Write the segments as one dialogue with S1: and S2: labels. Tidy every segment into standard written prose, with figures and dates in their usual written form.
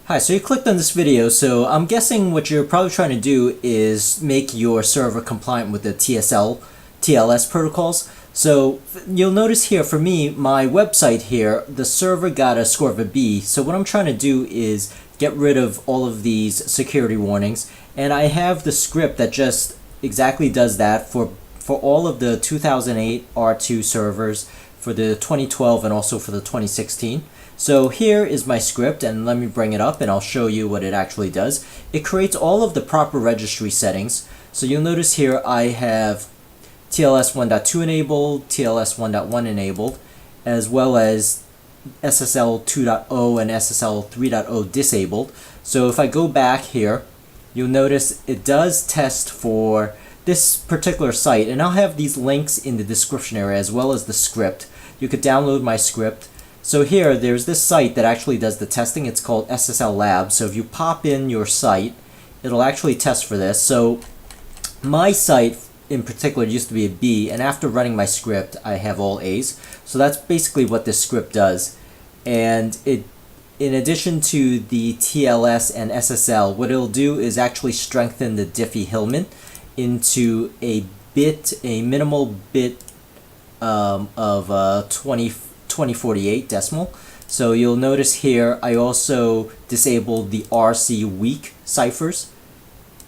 S1: Hi, so you clicked on this video, so I'm guessing what you're probably trying to do is make your server compliant with the TLS protocols. So you'll notice here, for me, my website here, the server got a score of a B. So what I'm trying to do is get rid of all of these security warnings. And I have the script that just exactly does that for all of the 2008 R2 servers, for the 2012 and also for the 2016. So here is my script, and let me bring it up and I'll show you what it actually does. It creates all of the proper registry settings. So you'll notice here I have TLS 1.2 enabled, TLS 1.1 enabled, as well as SSL 2.0 and SSL 3.0 disabled. So if I go back here, you'll notice it does test for this particular site, and I'll have these links in the description area as well as the script. You could download my script. So here, there's this site that actually does the testing. It's called SSL Labs. So if you pop in your site, it'll actually test for this. So my site in particular used to be a B, and after running my script, I have all A's. So that's basically what this script does. And it, in addition to the TLS and SSL, what it'll do is actually strengthen the Diffie-Hellman into a minimal bit of 2048 decimal. So you'll notice here I also disabled the RC weak ciphers,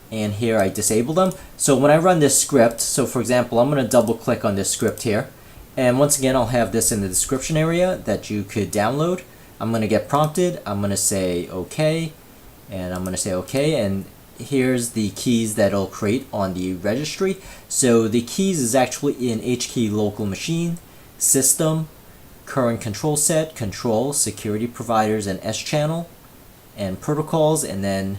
S1: and here I disabled them. So when I run this script, so for example, I'm going to double click on this script here, and once again I'll have this in the description area that you could download. I'm going to get prompted, I'm going to say OK, and I'm going to say OK, and here's the keys that it'll create on the registry. So the keys is actually in HKey local machine, system, current control set, control, security providers, and S channel, and protocols. And then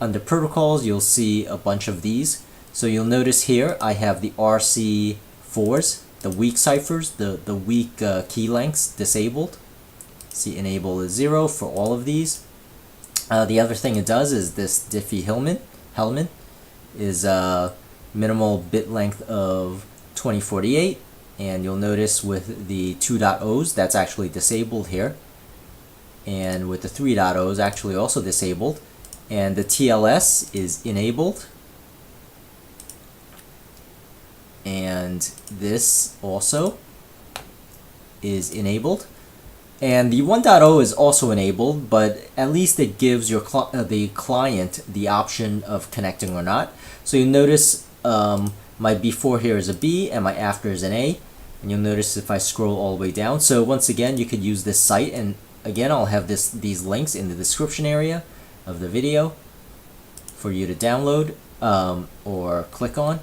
S1: under protocols, you'll see a bunch of these. So you'll notice here I have the RC4s, the weak ciphers, the weak key lengths disabled. See, enable is 0 for all of these. The other thing it does is this Diffie-Hellman is a minimal bit length of 2048, and you'll notice with the 2.0s that's actually disabled here, and with the 3.0s actually also disabled, and the TLS is enabled, and this also is enabled. And the 1.0 is also enabled, but at least it gives your the client the option of connecting or not. So you notice my before here is a B and my after is an A. And you'll notice if I scroll all the way down. So once again, you could use this site, and again I'll have these links in the description area of the video for you to download or click on.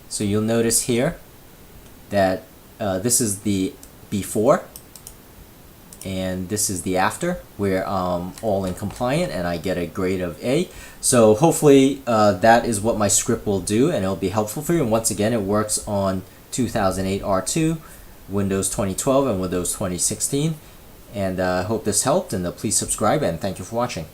S1: So you'll notice here that this is the before, and this is the after, where all in compliant and I get a grade of A. So hopefully that is what my script will do, and it'll be helpful for you. And once again, it works on 2008 R2, Windows 2012, and Windows 2016. And I hope this helped, and please subscribe, and thank you for watching.